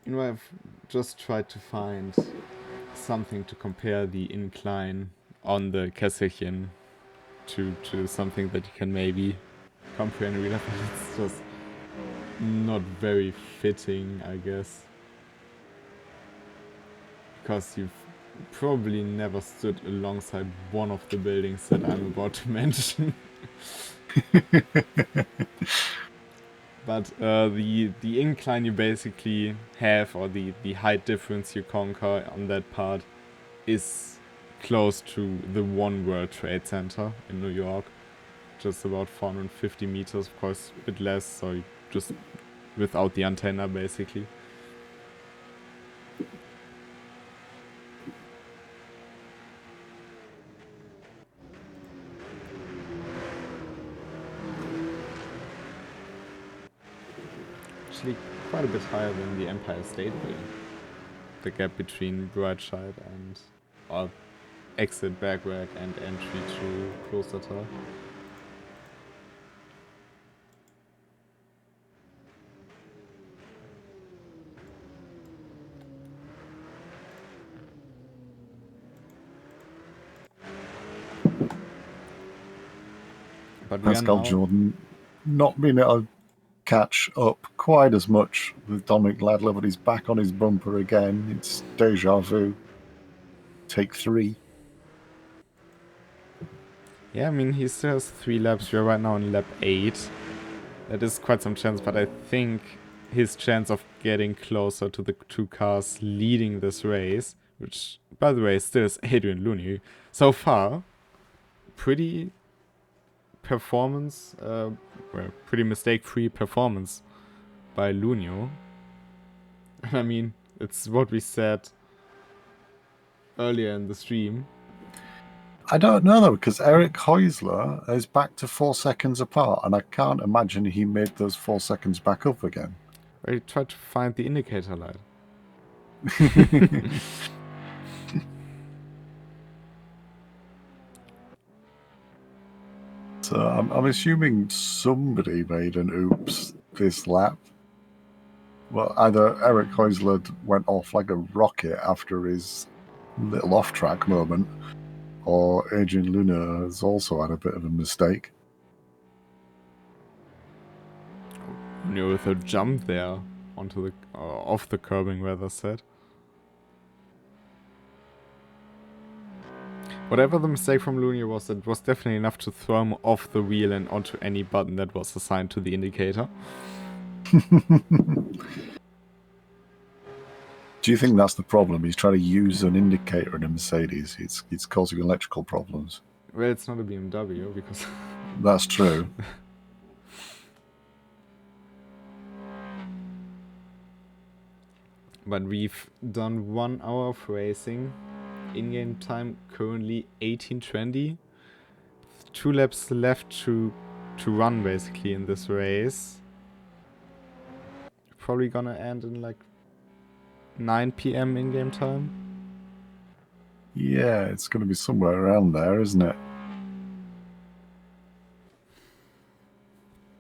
I've just tried to find something to compare the incline on the Kesselchen to something that you can maybe compare in real life. It's just not very fitting, I guess. Because you've probably never stood alongside one of the buildings that I'm about to mention. But the incline you basically have, or the height difference you conquer on that part, is close to the One World Trade Center in New York. Just about 450 meters, of course, a bit less, so just without the antenna, basically. Actually, quite a bit higher than the Empire State Building. The gap between Brightside and exit back rack and entry to Klostertal. But Pascal Jordan not being able to catch up quite as much with Dominic Ladler, but he's back on his bumper again. It's deja vu. Take 3. Yeah, I mean, he still has 3 laps. We're right now on lap 8. That is quite some chance, but I think his chance of getting closer to the 2 cars leading this race, which, by the way, still is Adrian Looney, so far, pretty pretty mistake-free performance by Lunio. I mean, it's what we said earlier in the stream. I don't know, though, because Eric Heusler is back to 4 seconds apart, and I can't imagine he made those 4 seconds back up again. I tried to find the indicator light. So I'm assuming somebody made an oops this lap. Well, either Eric Heusler went off like a rocket after his little off-track moment, or Adrian Luna has also had a bit of a mistake. With a jump there onto the off the curbing, rather said. Whatever the mistake from Lunia was, it was definitely enough to throw him off the wheel and onto any button that was assigned to the indicator. Do you think that's the problem? He's trying to use an indicator in a Mercedes. It's causing electrical problems. Well, it's not a BMW, because... That's true. But we've done 1 hour of racing. In-game time currently 18:20. 2 laps left to run, basically, in this race. Probably gonna end in like 9 p.m. in-game time. Yeah, it's going to be somewhere around there, isn't it?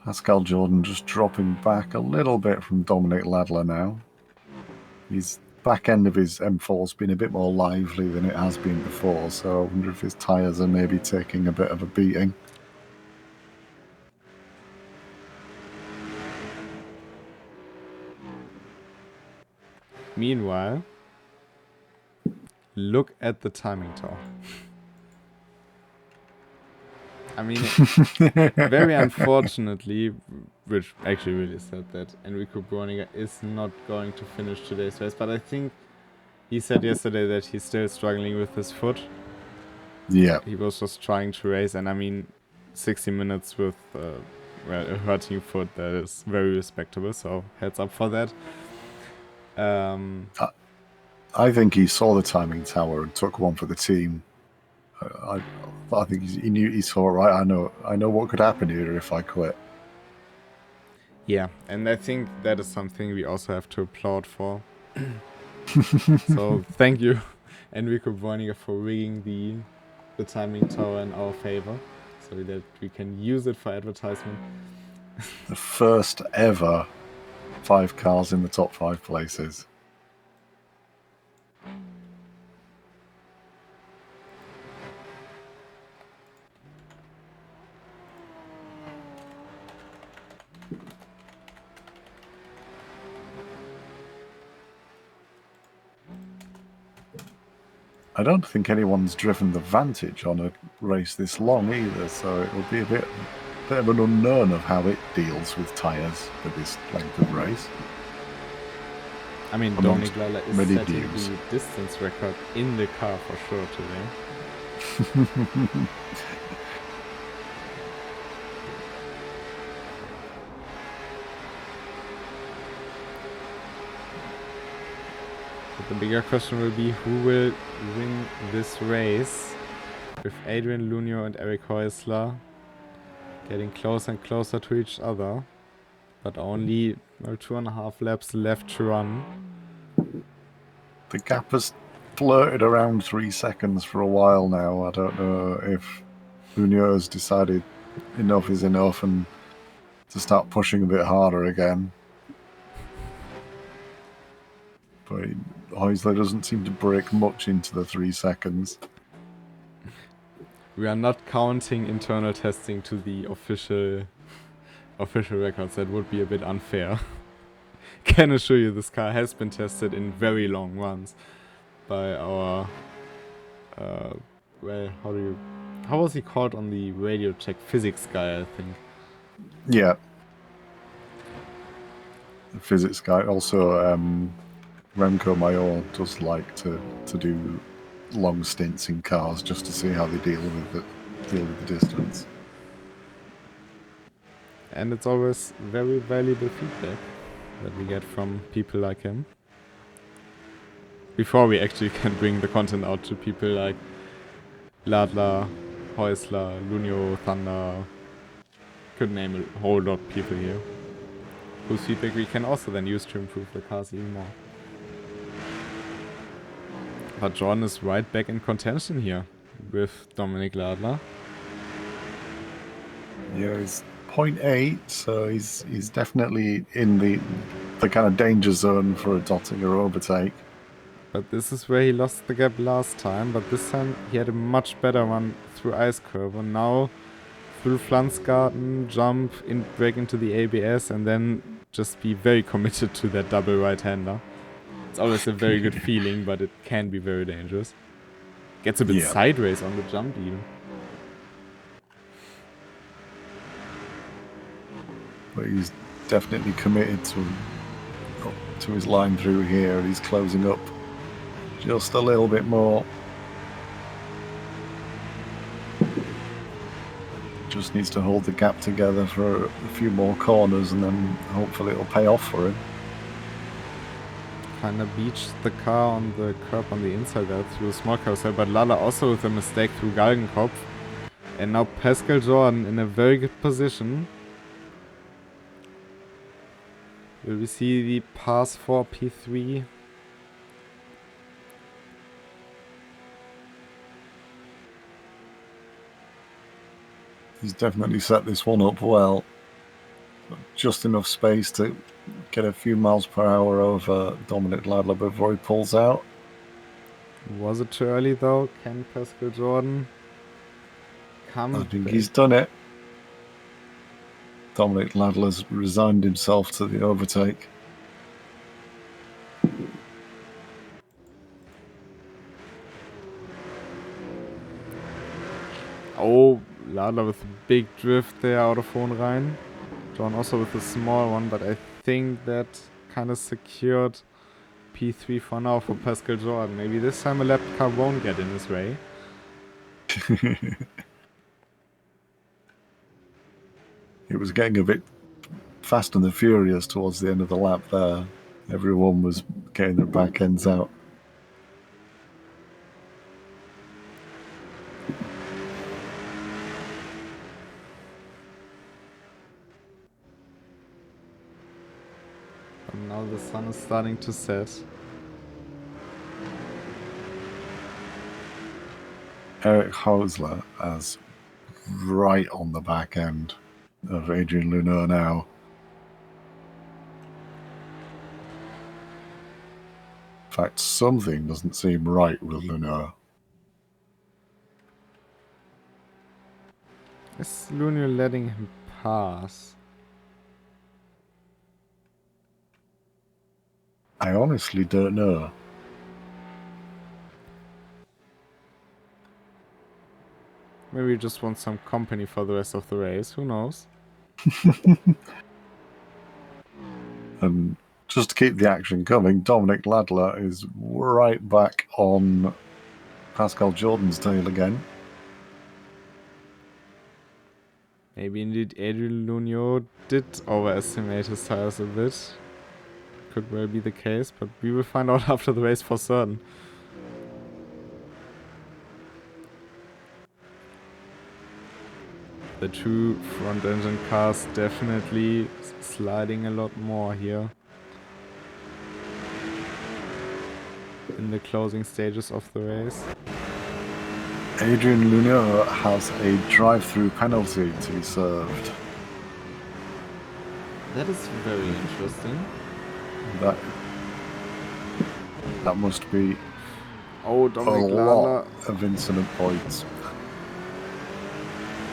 Pascal Jordan just dropping back a little bit from Dominic Ladler now. His back end of his M4's been a bit more lively than it has been before, so I wonder if his tyres are maybe taking a bit of a beating. Meanwhile, look at the timing tower. I mean, very unfortunately, which actually really sad that Enrico Broniger is not going to finish today's race, but I think he said yesterday that he's still struggling with his foot. Yeah. He was just trying to race, and I mean, 60 minutes with a hurting foot, that is very respectable, so heads up for that. I think he saw the timing tower and took one for the team. I think he knew, he saw it right. I know what could happen here if I quit. Yeah, and I think that is something we also have to applaud for. So thank you, Enrico Broniger, for rigging the timing tower in our favor, so that we can use it for advertisement. The first ever 5 cars in the top 5 places. I don't think anyone's driven the Vantage on a race this long either, so it'll be a bit of an unknown of how it deals with tyres for this length of race. I mean, Amongst Dominic Lala is many setting views. the distance record in the car for sure today. But the bigger question will be who will win this race, with Adrian Lunio and Eric Häusler getting closer and closer to each other, but only 2.5 laps left to run. The gap has flirted around 3 seconds for a while now. I don't know if Lunio has decided enough is enough and to start pushing a bit harder again. But Häusler doesn't seem to break much into the 3 seconds. We are not counting internal testing to the official records. That would be a bit unfair. Can assure you this car has been tested in very long runs by our well, how was he called on the radio check? Physics guy, I think. Yeah. The physics guy. Also, Remco Major does like to do long stints in cars just to see how they deal with the distance. And it's always very valuable feedback that we get from people like him. Before we actually can bring the content out to people like Ladler, Häusler, Lunio, Thunder. Could name a whole lot of people here. Whose feedback we can also then use to improve the cars even more. But Jordan is right back in contention here with Dominic Ladler. Yeah, he's 0.8, so he's definitely in the kind of danger zone for a dotting or overtake. But this is where he lost the gap last time, but this time he had a much better run through Ice Curve, and now through Pflanzgarten, jump, break into the ABS, and then just be very committed to that double right-hander. It's always a very good feeling, but it can be very dangerous. Gets a bit sideways on the jump even. But he's definitely committed to his line through here. He's closing up just a little bit more. Just needs to hold the gap together for a few more corners, and then hopefully it'll pay off for him. Kinda beached the car on the curb on the inside there through a small carousel, but Lala also with a mistake through Galgenkopf. And now Pascal Jordan in a very good position. Will we see the pass for P3? He's definitely set this one up well. Just enough space to get a few miles per hour over Dominic Ladler before he pulls out. Was it too early though? Can Pascal Jordan come I think back? he's done it. Dominic Ladler's resigned himself to the overtake. Oh, Ladler with a big drift there out of Hohenrhein. John also with a small one, but I think that kind of secured P3 for now for Pascal Jordan. Maybe this time a lap car won't get in his way. It was getting a bit fast and the furious towards the end of the lap there. Everyone was getting their back ends out. And now the sun is starting to set. Eric Häusler as right on the back end of Adrian Lunio now. In fact, something doesn't seem right with Lunio. Is Lunio letting him pass? I honestly don't know. Maybe he just wants some company for the rest of the race. Who knows? And just to keep the action coming, Dominic Ladler is right back on Pascal Jordan's tail again. Maybe indeed Adrian Lunio did overestimate his tires a bit. Could well be the case, but we will find out after the race for certain. The two front engine cars definitely sliding a lot more here in the closing stages of the race. Adrian Lunio has a drive-through penalty to be served. That is very interesting. That must be Oh, a Dominic lot Ladler. of incident points.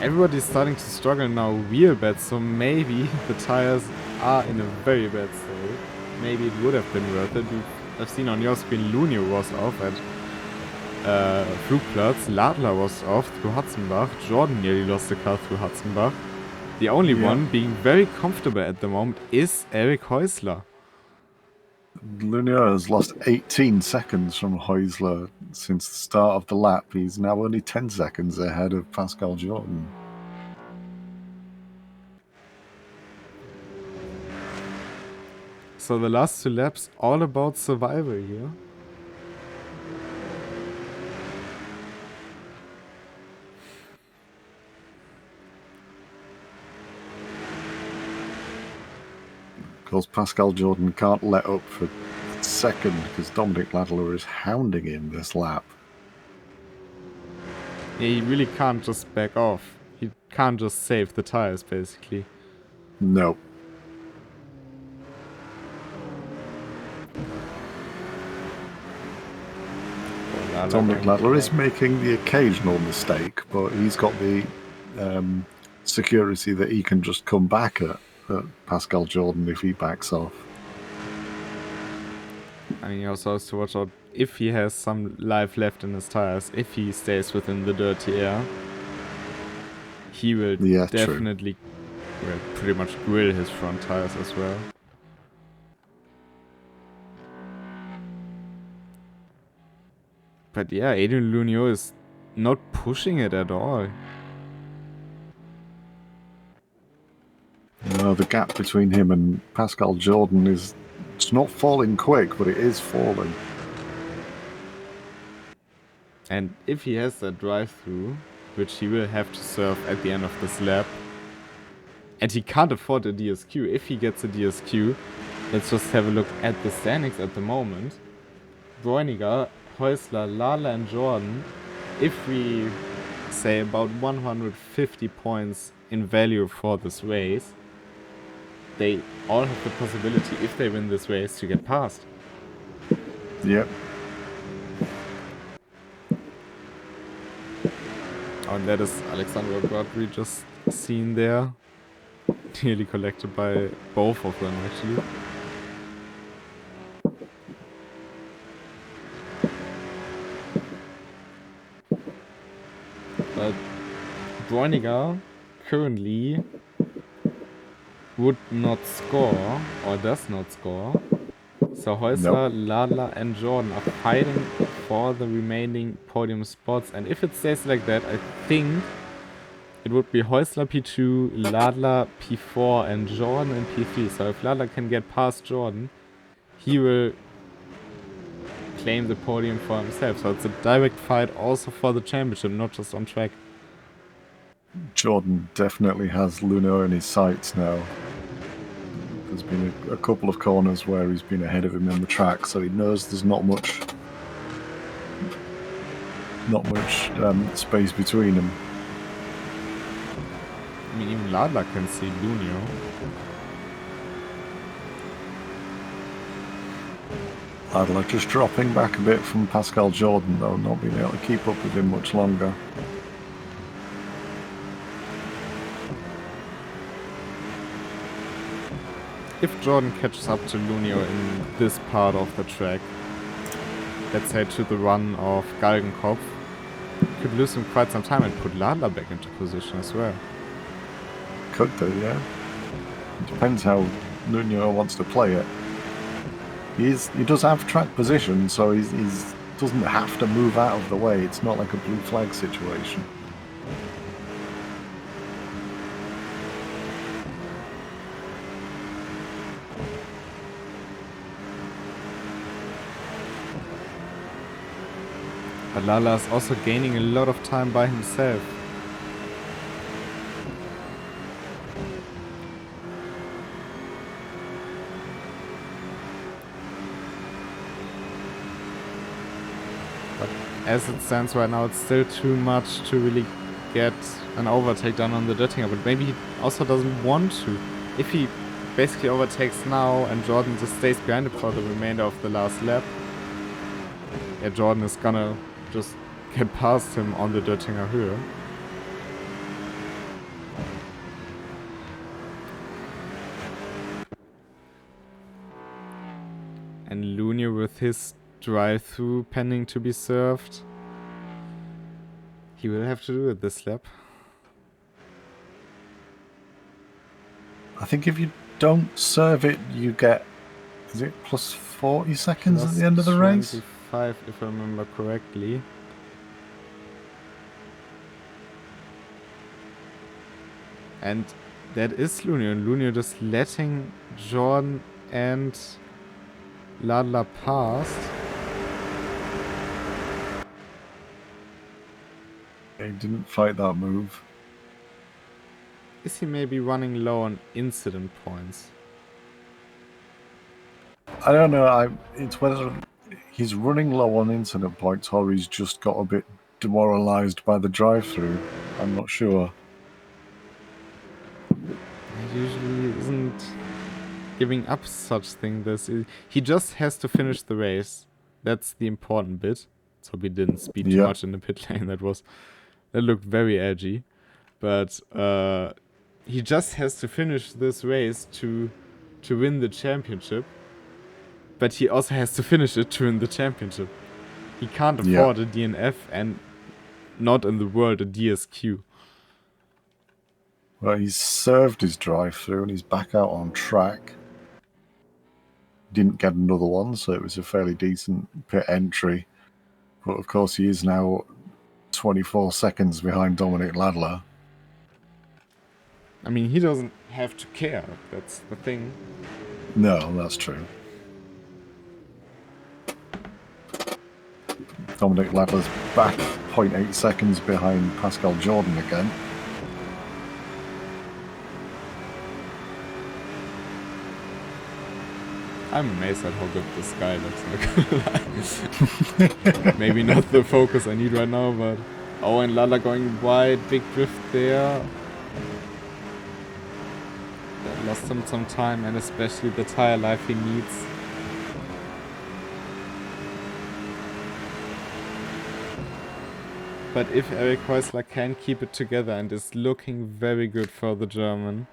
Everybody's starting to struggle now real bad, so maybe the tires are in a very bad state. Maybe it would have been worth it. I've seen on your screen Lunio was off at Flugplatz, Ladler was off through Hatzenbach, Jordan nearly lost the car through Hatzenbach. The only one being very comfortable at the moment is Eric Häusler. Lunio has lost 18 seconds from Häusler since the start of the lap. He's now only 10 seconds ahead of Pascal Jordan. So the last two laps all about survival here. Of course, Pascal Jordan can't let up for a second because Dominic Ladler is hounding him this lap. Yeah, he really can't just back off. He can't just save the tires, basically. No. Dominic Ladler is making the occasional mistake, but he's got the security that he can just come back at Pascal Jordan if he backs off. I mean, he also has to watch out if he has some life left in his tires. If he stays within the dirty air, he will definitely pretty much grill his front tires as well. But yeah, Adrian Lunio is not pushing it at all. No, the gap between him and Pascal Jordan it's not falling quick, but it is falling. And if he has that drive-through, which he will have to serve at the end of this lap, and he can't afford a DSQ, if he gets a DSQ, let's just have a look at the standings at the moment. Bräuniger, Häusler, Ladler and Jordan, if we say about 150 points in value for this race, they all have the possibility, if they win this race, to get past. Yep. Oh, and that is Alexander Godry just seen there. Nearly collected by both of them, actually. But Bräuniger currently would not score, or does not score. So Häusler, Ladler and Jordan are fighting for the remaining podium spots. And if it stays like that, I think it would be Häusler P2, Ladler P4 and Jordan in P3. So if Ladler can get past Jordan, he will claim the podium for himself. So it's a direct fight also for the championship, not just on track. Jordan definitely has Lunio in his sights now. There's been a couple of corners where he's been ahead of him in the track, so he knows there's not much space between them. I mean, even Ladler can see Lunio. Ladler just dropping back a bit from Pascal Jordan, though, not being able to keep up with him much longer. If Jordan catches up to Lunio in this part of the track, let's say to the run of Galgenkopf, could lose him quite some time and put Ladler back into position as well. Could do, yeah. It depends how Nuno wants to play it. He does have track position, so he doesn't have to move out of the way. It's not like a blue flag situation. But Lala is also gaining a lot of time by himself. But as it stands right now, it's still too much to really get an overtake done on the Jettinger. But maybe he also doesn't want to. If he basically overtakes now and Jordan just stays behind him for the remainder of the last lap, yeah, Jordan is gonna just get past him on the Jettinger Höhe. And Lunia with his drive-through pending to be served. He will have to do it this lap. I think if you don't serve it, you get, is it plus 40 seconds Plus at the end of the race? 25, if I remember correctly. And that is Lunia. And Lunia just letting Jordan and Ladler past. He didn't fight that move. Is he maybe running low on incident points? I don't know. It's whether he's running low on incident points or he's just got a bit demoralized by the drive-through. I'm not sure. He usually isn't giving up such thing. He just has to finish the race. That's the important bit. So he didn't speed too much in the pit lane. That looked very edgy. But he just has to finish this race to win the championship. But he also has to finish it to win the championship. He can't afford a DNF and not in the world a DSQ. Well, he's served his drive-through and he's back out on track. Didn't get another one, so it was a fairly decent pit entry. But of course, he is now 24 seconds behind Dominic Ladler. I mean, he doesn't have to care. That's the thing. No, that's true. Dominic Ladler's back 0.8 seconds behind Pascal Jordan again. I'm amazed at how good this guy looks like. Maybe not the focus I need right now, but... Oh, and Lala going wide, big drift there. That lost him some time, and especially the tire life he needs. But if Eric Häusler can keep it together and is looking very good for the German,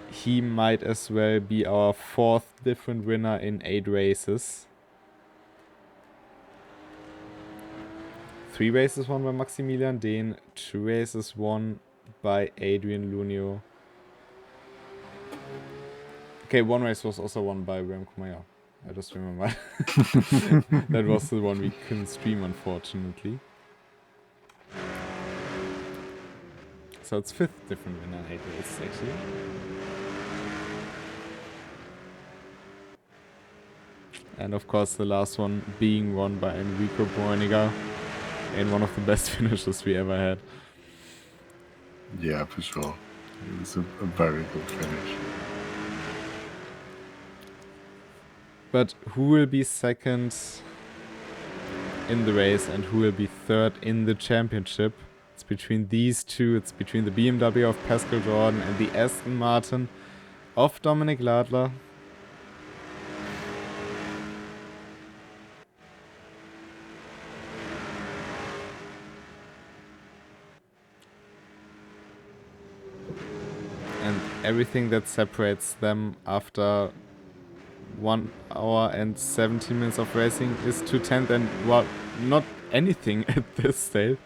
he might as well be our 4th different winner in 8 races. 3 races won by Maximilian Dehn, 2 races won by Adrian Lunio. Okay, 1 race was also won by Remco Meyer. I just remember. That was the one we couldn't stream, unfortunately. So it's 5th different winner in 8 races, actually. And of course the last one being won by Enrico Boeniger in one of the best finishes we ever had. Yeah, for sure. It was a very good finish. But who will be 2nd in the race and who will be 3rd in the championship? It's between these two. It's between the BMW of Pascal Jordan and the Aston Martin of Dominic Ladler. And everything that separates them after 1 hour and 17 minutes of racing is 2/10, and well, not anything at this stage,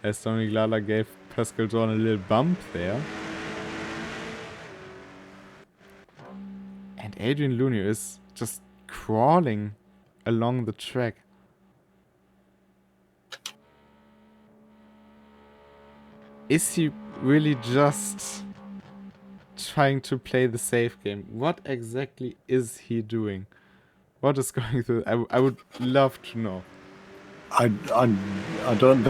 as Dominic Lala gave Pascal John a little bump there. And Adrian Lunio is just crawling along the track. Is he really just trying to play the safe game? What exactly is he doing? What is going through? I would love to know. I don't